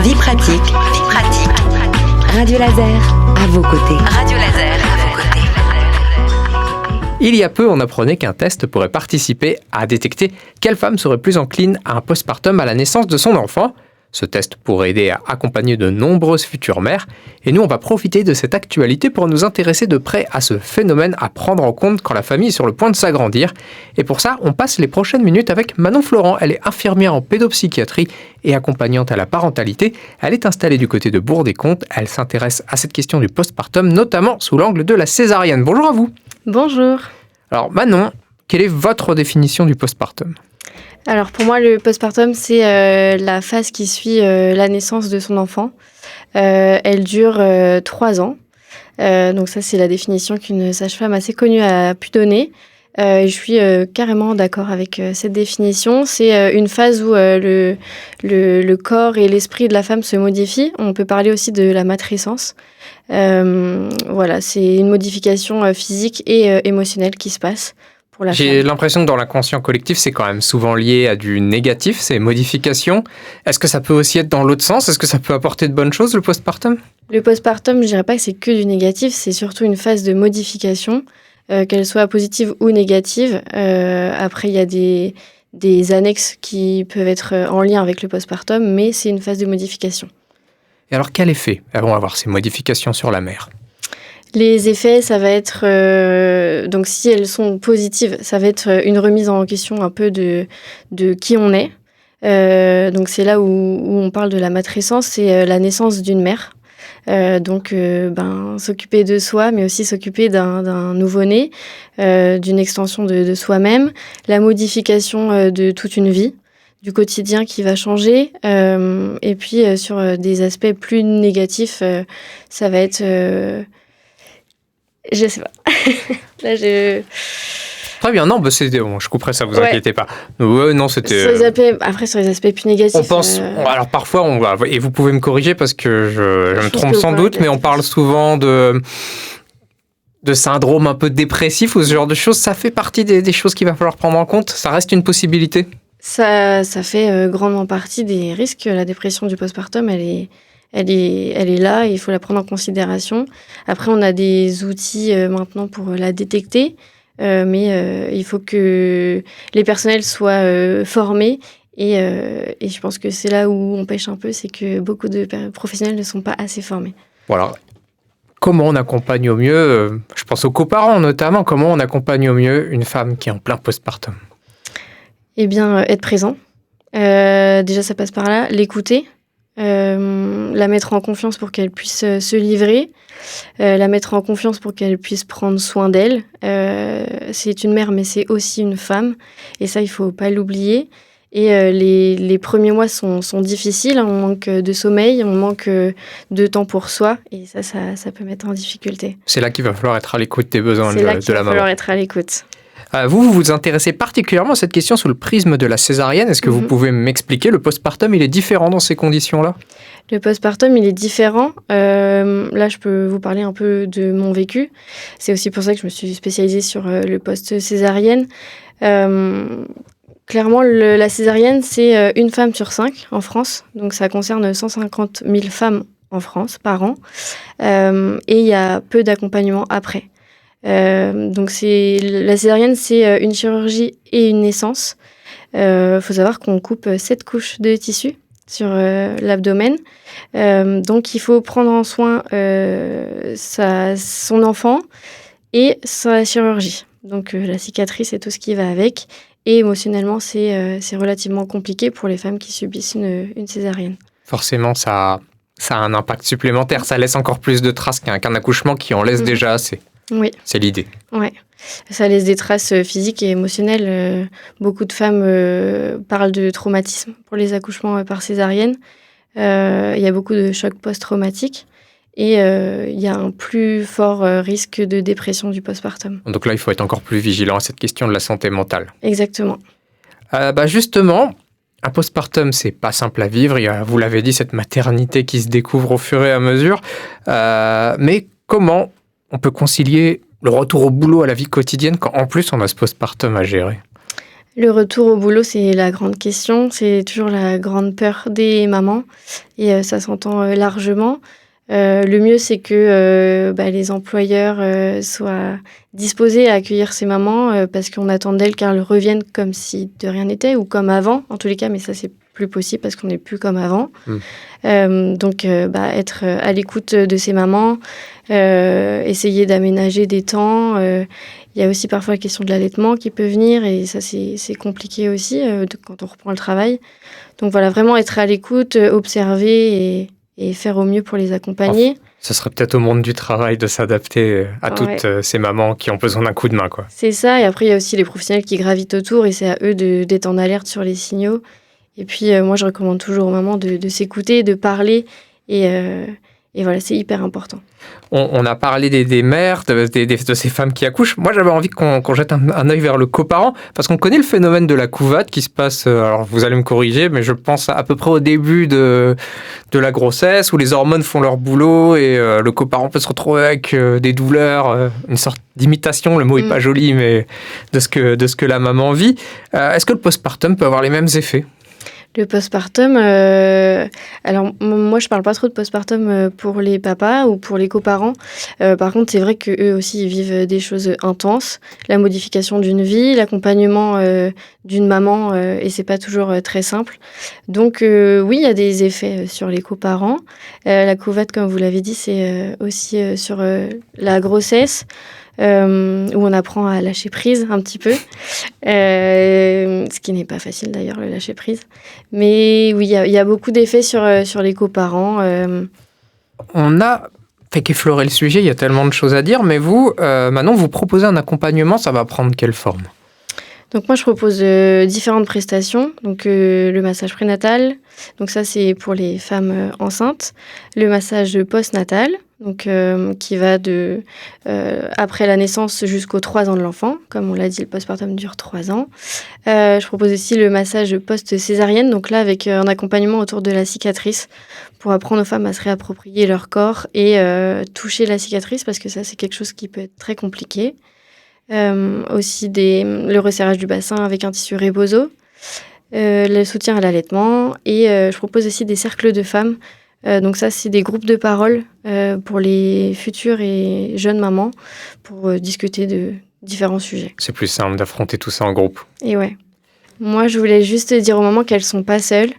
Vie pratique. Radio Laser, à vos côtés. Il y a peu, on apprenait qu'un test pourrait participer à détecter quelle femme serait plus encline à un postpartum à la naissance de son enfant. Ce test pourrait aider à accompagner de nombreuses futures mères. Et nous, on va profiter de cette actualité pour nous intéresser de près à ce phénomène à prendre en compte quand la famille est sur le point de s'agrandir. Et pour ça, on passe les prochaines minutes avec Manon Florent. Elle est infirmière en pédopsychiatrie et accompagnante à la parentalité. Elle est installée du côté de Bourg-des-Comptes. Elle s'intéresse à cette question du postpartum, notamment sous l'angle de la césarienne. Bonjour à vous. Bonjour. Alors Manon, quelle est votre définition du postpartum ? Alors pour moi, le postpartum, c'est la phase qui suit la naissance de son enfant. Elle dure 3 ans. Donc ça, c'est la définition qu'une sage-femme assez connue a pu donner. Je suis carrément d'accord avec cette définition. C'est une phase où le corps et l'esprit de la femme se modifient. On peut parler aussi de la matrescence. Voilà, c'est une modification physique et émotionnelle qui se passe. J'ai l'impression que dans l'inconscient collectif, c'est quand même souvent lié à du négatif, ces modifications. Est-ce que ça peut aussi être dans l'autre sens ? Est-ce que ça peut apporter de bonnes choses, le postpartum ? Le postpartum, je dirais pas que c'est que du négatif, c'est surtout une phase de modification, qu'elle soit positive ou négative. Après, il y a des annexes qui peuvent être en lien avec le postpartum, mais c'est une phase de modification. Et alors, quel effet vont avoir ces modifications sur la mère ? Les effets, ça va être, donc si elles sont positives, ça va être une remise en question un peu de qui on est. Donc c'est là où on parle de la matrescence, c'est la naissance d'une mère. Donc s'occuper de soi, mais aussi s'occuper d'un nouveau-né, d'une extension de soi-même, la modification de toute une vie, du quotidien qui va changer. Et puis sur des aspects plus négatifs, ça va être... Je sais pas. Là, Très bien, non, je couperai ça, vous inquiétez pas. Non, c'était... Sur les aspects plus négatifs... On pense... Alors parfois, et vous pouvez me corriger parce que je me trompe sans doute, mais on parle souvent de syndrome un peu dépressif ou ce genre de choses. Ça fait partie des choses qu'il va falloir prendre en compte. Ça reste une possibilité. Ça fait grandement partie des risques. La dépression du postpartum, elle est là, et il faut la prendre en considération. Après, on a des outils maintenant pour la détecter, mais il faut que les personnels soient formés. Et je pense que c'est là où on pêche un peu, c'est que beaucoup de professionnels ne sont pas assez formés. Voilà. Comment on accompagne au mieux, je pense aux coparents notamment, comment on accompagne au mieux une femme qui est en plein postpartum ? Eh bien, être présent. Déjà, ça passe par là. L'écouter. La mettre en confiance pour qu'elle puisse se livrer, la mettre en confiance pour qu'elle puisse prendre soin d'elle. C'est une mère, mais c'est aussi une femme, et ça, il faut pas l'oublier. Et les premiers mois sont difficiles, on manque de sommeil, on manque de temps pour soi, et ça peut mettre en difficulté. C'est là qu'il va falloir être à l'écoute des besoins de la maman. C'est là qu'il va falloir être à l'écoute. Vous vous intéressez particulièrement à cette question sous le prisme de la césarienne. Est-ce que vous pouvez m'expliquer, le postpartum, il est différent dans ces conditions-là ? Le postpartum, il est différent. Là, je peux vous parler un peu de mon vécu. C'est aussi pour ça que je me suis spécialisée sur le post-césarienne. Clairement, la césarienne, c'est une femme sur 5 en France. Donc, ça concerne 150 000 femmes en France par an. Et il y a peu d'accompagnement après. Donc la césarienne, c'est une chirurgie et une naissance. Faut savoir qu'on coupe 7 couches de tissu sur l'abdomen. Donc il faut prendre en soin son enfant et sa chirurgie. Donc la cicatrice et tout ce qui va avec. Et émotionnellement, c'est relativement compliqué pour les femmes qui subissent une césarienne. Forcément, ça a un impact supplémentaire. Ça laisse encore plus de traces qu'un accouchement qui en laisse déjà assez. Oui. C'est l'idée. Ouais. Ça laisse des traces physiques et émotionnelles. Beaucoup de femmes parlent de traumatisme pour les accouchements par césarienne. Il y a beaucoup de chocs post-traumatiques et il y a un plus fort risque de dépression du postpartum. Donc là, il faut être encore plus vigilant à cette question de la santé mentale. Exactement. Justement, un postpartum, c'est pas simple à vivre. Il y a, vous l'avez dit, cette maternité qui se découvre au fur et à mesure. Mais comment on peut concilier le retour au boulot à la vie quotidienne quand en plus on a ce postpartum à gérer ? Le retour au boulot, c'est la grande question. C'est toujours la grande peur des mamans et ça s'entend largement. Le mieux, c'est que les employeurs soient disposés à accueillir ces mamans parce qu'on attend d'elles qu'elles reviennent comme si de rien n'était ou comme avant, en tous les cas, mais ça, c'est plus possible parce qu'on n'est plus comme avant. Donc, être à l'écoute de ces mamans, essayer d'aménager des temps. Il y a aussi parfois la question de l'allaitement qui peut venir et ça, c'est compliqué aussi quand on reprend le travail. Donc voilà, vraiment être à l'écoute, observer et faire au mieux pour les accompagner. Ce serait peut-être au monde du travail de s'adapter à toutes ces mamans qui ont besoin d'un coup de main, quoi. C'est ça, et après il y a aussi les professionnels qui gravitent autour et c'est à eux d'être en alerte sur les signaux. Et puis moi je recommande toujours aux mamans de s'écouter, de parler et voilà, c'est hyper important. On a parlé des mères, de ces femmes qui accouchent. Moi, j'avais envie qu'on jette un œil vers le coparent, parce qu'on connaît le phénomène de la couvade qui se passe, alors vous allez me corriger, mais je pense à peu près au début de la grossesse, où les hormones font leur boulot, et le coparent peut se retrouver avec des douleurs, une sorte d'imitation, le mot est pas joli, mais de ce que la maman vit. Est-ce que le postpartum peut avoir les mêmes effets ? Le postpartum, alors moi je parle pas trop de postpartum pour les papas ou pour les coparents. Par contre, c'est vrai qu'eux aussi ils vivent des choses intenses, la modification d'une vie, l'accompagnement d'une maman et c'est pas toujours très simple. Donc oui, il y a des effets sur les coparents. La couvade, comme vous l'avez dit, c'est aussi sur la grossesse. Où on apprend à lâcher prise un petit peu, ce qui n'est pas facile d'ailleurs, le lâcher prise. Mais oui, il y a beaucoup d'effets sur les coparents. On a fait qu'effleurer le sujet, il y a tellement de choses à dire, mais vous, Manon, vous proposez un accompagnement, ça va prendre quelle forme ? Donc moi, je propose différentes prestations. Donc le massage prénatal, donc ça c'est pour les femmes enceintes. Le massage postnatal, donc qui va de après la naissance jusqu'aux 3 ans de l'enfant. Comme on l'a dit, le postpartum dure 3 ans. Je propose aussi le massage post-césarienne, donc là avec un accompagnement autour de la cicatrice pour apprendre aux femmes à se réapproprier leur corps et toucher la cicatrice parce que ça c'est quelque chose qui peut être très compliqué. Aussi le resserrage du bassin avec un tissu rebozo, le soutien à l'allaitement et je propose aussi des cercles de femmes. Donc ça, c'est des groupes de parole pour les futures et jeunes mamans pour discuter de différents sujets. C'est plus simple d'affronter tout ça en groupe. Et ouais. Moi, je voulais juste dire aux mamans qu'elles ne sont pas seules,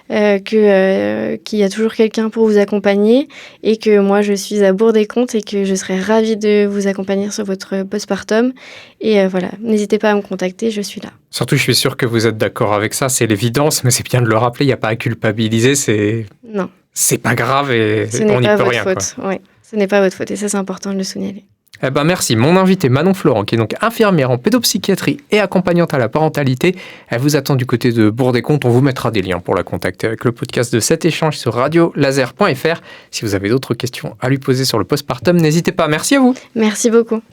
qu'il y a toujours quelqu'un pour vous accompagner et que moi, je suis à Bourg-des-Comptes et que je serais ravie de vous accompagner sur votre postpartum. Et voilà, n'hésitez pas à me contacter, je suis là. Surtout, je suis sûre que vous êtes d'accord avec ça, c'est l'évidence, mais c'est bien de le rappeler, il n'y a pas à culpabiliser, Non. C'est pas grave et on n'y peut rien. Ouais, ce n'est pas votre faute et ça, c'est important de le signaler. Eh ben merci. Mon invitée Manon Florent, qui est donc infirmière en pédopsychiatrie et accompagnante à la parentalité, elle vous attend du côté de Bourg-des-Comptes. On vous mettra des liens pour la contacter avec le podcast de cet échange sur radiolaser.fr. Si vous avez d'autres questions à lui poser sur le postpartum, n'hésitez pas. Merci à vous. Merci beaucoup.